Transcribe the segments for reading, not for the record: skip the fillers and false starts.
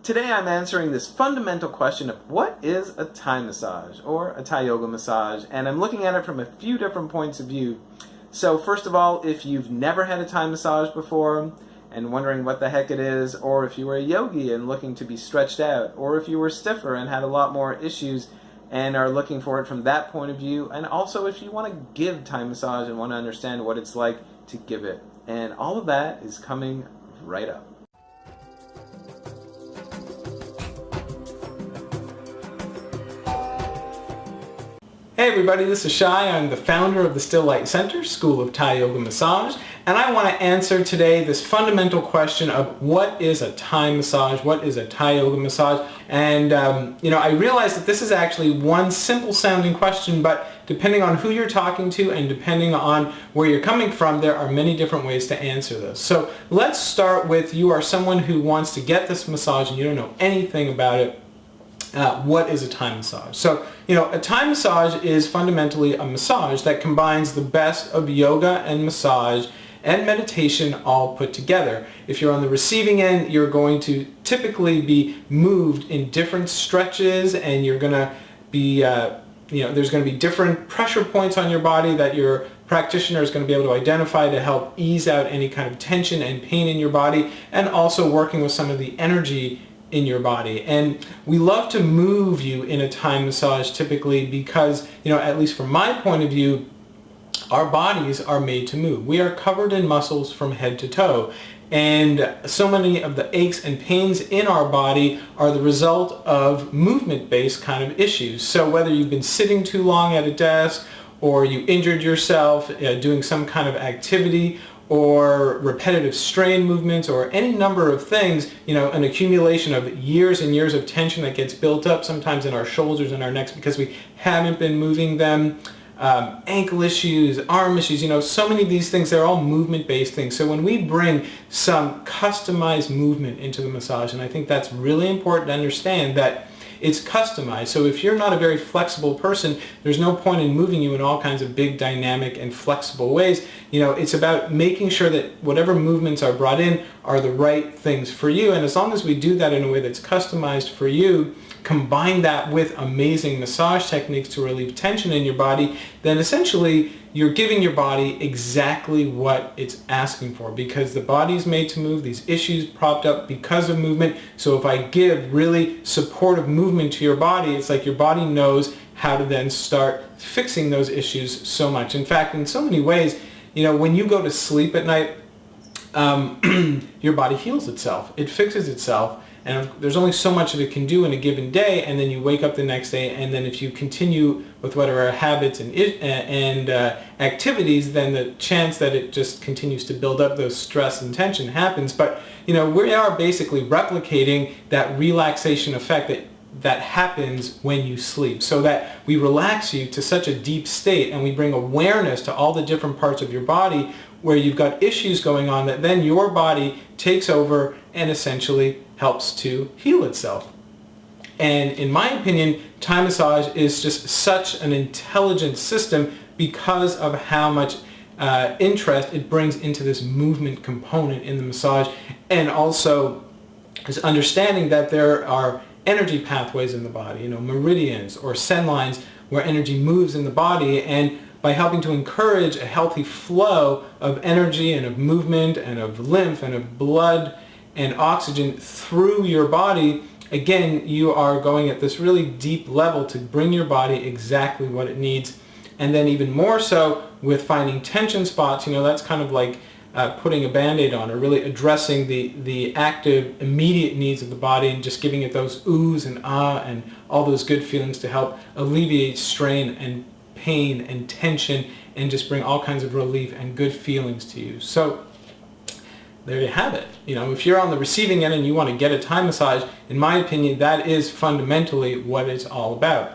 Today I'm answering this fundamental question of what is a Thai massage or a Thai yoga massage, and I'm looking at it from a few different points of view. So first of all, if you've never had a Thai massage before and wondering what the heck it is, or if you were a yogi and looking to be stretched out, or if you were stiffer and had a lot more issues and are looking for it from that point of view, and also if you want to give Thai massage and want to understand what it's like to give it. And all of that is coming right up. Hey everybody, this is Shai. I'm the founder of the Still Light Center, School of Thai Yoga Massage, and I want to answer today this fundamental question of what is a Thai massage, what is a Thai yoga massage, and I realize that this is actually one simple sounding question, but depending on who you're talking to and depending on where you're coming from, there are many different ways to answer this. So let's start with, you are someone who wants to get this massage and you don't know anything about it. What is a Thai massage? So, a Thai massage is fundamentally a massage that combines the best of yoga and massage and meditation all put together. If you're on the receiving end, you're going to typically be moved in different stretches, and you're going to be, there's going to be different pressure points on your body that your practitioner is going to be able to identify to help ease out any kind of tension and pain in your body, and also working with some of the energy in your body. And we love to move you in a Thai massage typically because, at least from my point of view, our bodies are made to move. We are covered in muscles from head to toe, and so many of the aches and pains in our body are the result of movement-based kind of issues. So whether you've been sitting too long at a desk, or you injured yourself doing some kind of activity, or repetitive strain movements, or any number of things, an accumulation of years and years of tension that gets built up sometimes in our shoulders and our necks because we haven't been moving them, ankle issues, arm issues, so many of these things, they're all movement-based things. So when we bring some customized movement into the massage, and I think that's really important to understand that it's customized. So if you're not a very flexible person, there's no point in moving you in all kinds of big, dynamic, and flexible ways. It's about making sure that whatever movements are brought in are the right things for you. And as long as we do that in a way that's customized for you, combine that with amazing massage techniques to relieve tension in your body, then essentially you're giving your body exactly what it's asking for, because the body's made to move, these issues propped up because of movement. So if I give really supportive movement to your body, it's like your body knows how to then start fixing those issues so much. In fact, in so many ways, when you go to sleep at night, your body heals itself. It fixes itself. And there's only so much that it can do in a given day, and then you wake up the next day, and then if you continue with whatever habits and activities, then the chance that it just continues to build up those stress and tension happens. But we are basically replicating that relaxation effect that happens when you sleep, so that we relax you to such a deep state, and we bring awareness to all the different parts of your body where you've got issues going on, that then your body takes over and essentially helps to heal itself. And in my opinion, Thai massage is just such an intelligent system because of how much interest it brings into this movement component in the massage, and also this understanding that there are energy pathways in the body, meridians or sen lines where energy moves in the body, and by helping to encourage a healthy flow of energy and of movement and of lymph and of blood and oxygen through your body, again, you are going at this really deep level to bring your body exactly what it needs. And then even more so with finding tension spots, that's kind of like putting a Band-Aid on, or really addressing the active, immediate needs of the body and just giving it those oohs and ah and all those good feelings to help alleviate strain and pain and tension and just bring all kinds of relief and good feelings to you. So there you have it. If you're on the receiving end and you want to get a Thai massage, in my opinion, that is fundamentally what it's all about.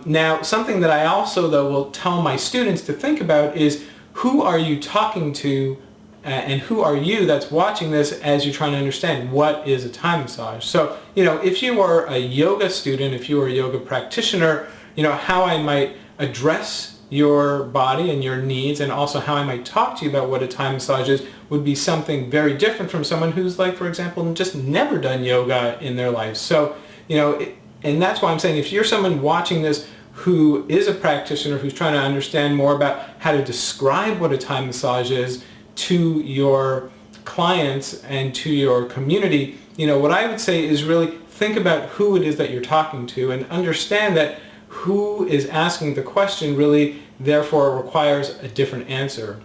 Now, something that I also, though, will tell my students to think about is, who are you talking to, and who are you that's watching this as you're trying to understand what is a Thai massage. So, if you are a yoga student, if you are a yoga practitioner, how I might address your body and your needs, and also how I might talk to you about what a Thai massage is would be something very different from someone who's, like, for example, just never done yoga in their life. So, and that's why I'm saying, if you're someone watching this who is a practitioner who's trying to understand more about how to describe what a Thai massage is to your clients and to your community, what I would say is really think about who it is that you're talking to, and understand that who is asking the question really therefore requires a different answer.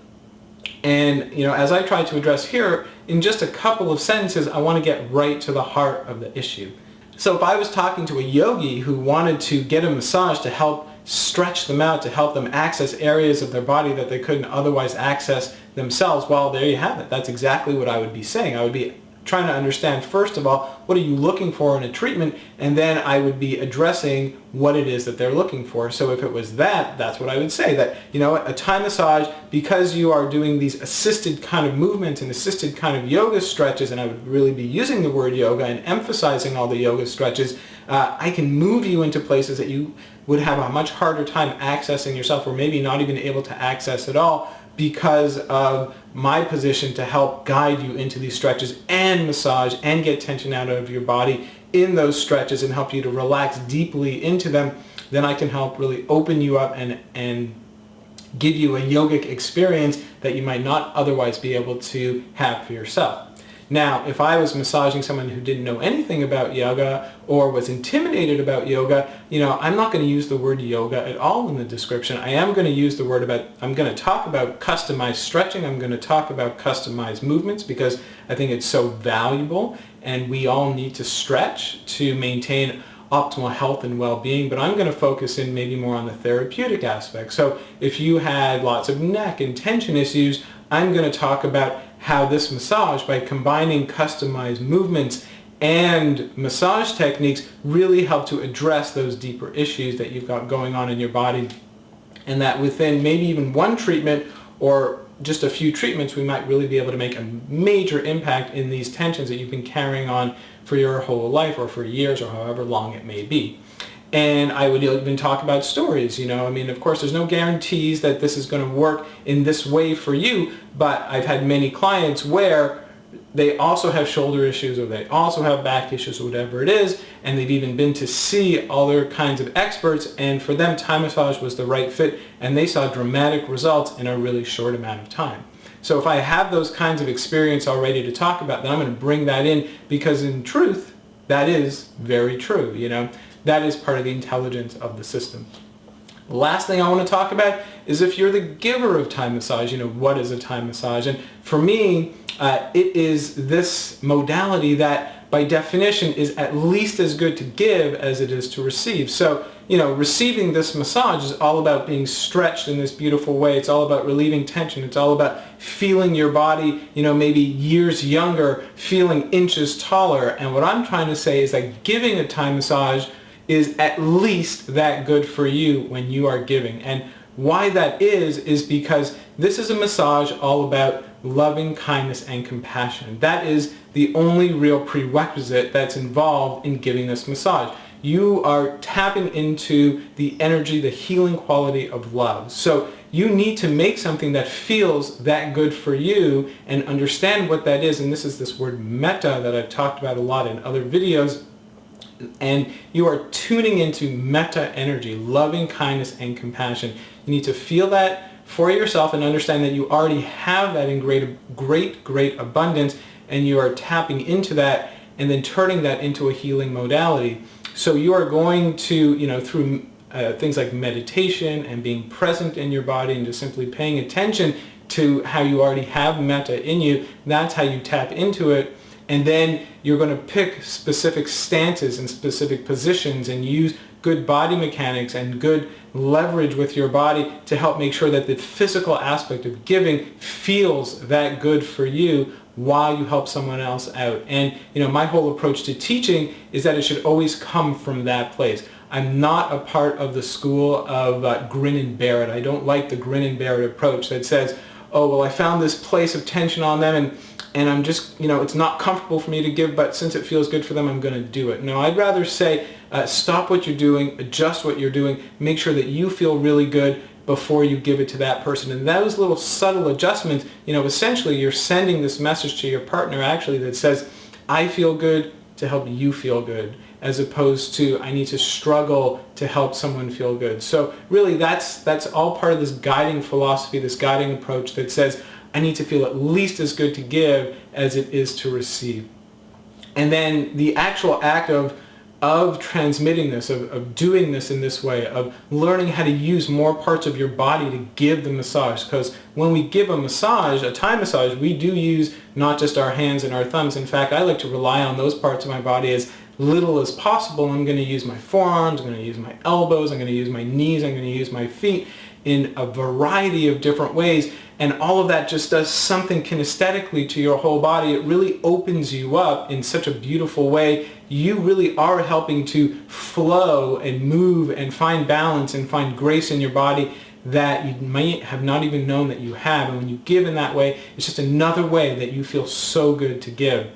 And as I try to address here, in just a couple of sentences, I want to get right to the heart of the issue. So if I was talking to a yogi who wanted to get a massage to help stretch them out, to help them access areas of their body that they couldn't otherwise access themselves, well, there you have it. That's exactly what I would be saying. I would be trying to understand, first of all, what are you looking for in a treatment, and then I would be addressing what it is that they're looking for. So if it was that's what I would say, that, a Thai massage, because you are doing these assisted kind of movements and assisted kind of yoga stretches, and I would really be using the word yoga and emphasizing all the yoga stretches, I can move you into places that you would have a much harder time accessing yourself, or maybe not even able to access at all, because of my position to help guide you into these stretches and massage and get tension out of your body in those stretches and help you to relax deeply into them. Then I can help really open you up and give you a yogic experience that you might not otherwise be able to have for yourself. Now, if I was massaging someone who didn't know anything about yoga or was intimidated about yoga, I'm not going to use the word yoga at all in the description. I am going to use the word I'm going to talk about customized stretching. I'm going to talk about customized movements, because I think it's so valuable, and we all need to stretch to maintain optimal health and well-being. But I'm going to focus in maybe more on the therapeutic aspect. So if you had lots of neck and tension issues, I'm going to talk about how this massage, by combining customized movements and massage techniques, really help to address those deeper issues that you've got going on in your body, and that within maybe even one treatment or just a few treatments, we might really be able to make a major impact in these tensions that you've been carrying on for your whole life, or for years, or however long it may be. And I would even talk about stories, of course, there's no guarantees that this is going to work in this way for you, but I've had many clients where they also have shoulder issues, or they also have back issues, or whatever it is, and they've even been to see other kinds of experts, and for them, Thai massage was the right fit, and they saw dramatic results in a really short amount of time. So if I have those kinds of experience already to talk about, then I'm going to bring that in, because in truth, that is very true, That is part of the intelligence of the system. The last thing I want to talk about is, if you're the giver of Thai massage, what is a Thai massage? And for me, it is this modality that, by definition, is at least as good to give as it is to receive. So, receiving this massage is all about being stretched in this beautiful way. It's all about relieving tension. It's all about feeling your body, maybe years younger, feeling inches taller. And what I'm trying to say is that giving a Thai massage is at least that good for you when you are giving. And why that is because this is a massage all about loving kindness and compassion. That is the only real prerequisite that's involved in giving this massage. You are tapping into the energy, the healing quality of love. So you need to make something that feels that good for you, and understand what that is. And this is this word metta that I've talked about a lot in other videos. And you are tuning into metta energy, loving kindness and compassion. You need to feel that for yourself and understand that you already have that in great abundance, and you are tapping into that and then turning that into a healing modality. So you are going to, through things like meditation and being present in your body and just simply paying attention to how you already have metta in you, that's how you tap into it. And then you're going to pick specific stances and specific positions and use good body mechanics and good leverage with your body to help make sure that the physical aspect of giving feels that good for you while you help someone else out. And my whole approach to teaching is that it should always come from that place. I'm not a part of the school of grin and bear it. I don't like the grin and bear it approach that says, oh, well, I found this place of tension on them, and I'm just, it's not comfortable for me to give, but since it feels good for them, I'm going to do it. No, I'd rather say, stop what you're doing, adjust what you're doing, make sure that you feel really good, before you give it to that person. And those little subtle adjustments, essentially you're sending this message to your partner actually that says, I feel good to help you feel good, as opposed to I need to struggle to help someone feel good. So really that's all part of this guiding philosophy, this guiding approach that says I need to feel at least as good to give as it is to receive. And then the actual act of transmitting this, of doing this in this way, of learning how to use more parts of your body to give the massage. Because when we give a massage, a Thai massage, we do use not just our hands and our thumbs. In fact, I like to rely on those parts of my body as little as possible. I'm going to use my forearms, I'm going to use my elbows, I'm going to use my knees, I'm going to use my feet in a variety of different ways. And all of that just does something kinesthetically to your whole body. It really opens you up in such a beautiful way. You really are helping to flow and move and find balance and find grace in your body that you might have not even known that you have. And when you give in that way, it's just another way that you feel so good to give.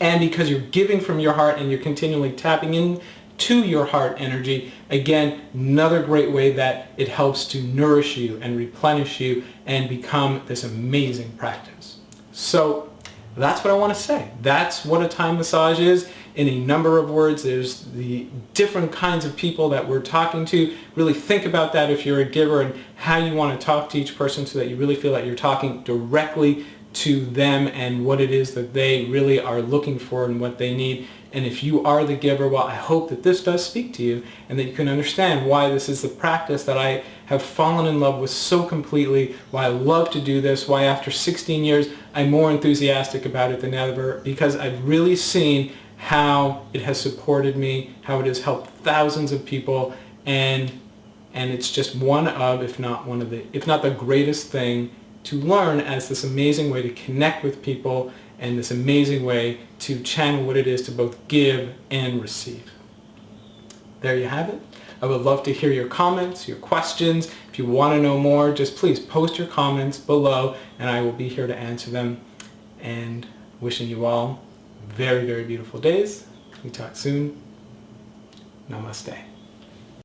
And because you're giving from your heart and you're continually tapping in to your heart energy, again, another great way that it helps to nourish you and replenish you and become this amazing practice. So that's what I want to say. That's what a Thai massage is in a number of words. There's the different kinds of people that we're talking to. Really think about that if you're a giver and how you want to talk to each person so that you really feel that you're talking directly to them and what it is that they really are looking for and what they need. And if you are the giver, well, I hope that this does speak to you and that you can understand why this is the practice that I have fallen in love with so completely, why I love to do this, why after 16 years I'm more enthusiastic about it than ever, because I've really seen how it has supported me, how it has helped thousands of people, and it's just one of, if not the greatest thing to learn as this amazing way to connect with people and this amazing way to channel what it is to both give and receive. There you have it. I would love to hear your comments, your questions. If you want to know more, just please post your comments below and I will be here to answer them. And wishing you all very, very beautiful days. We talk soon. Namaste.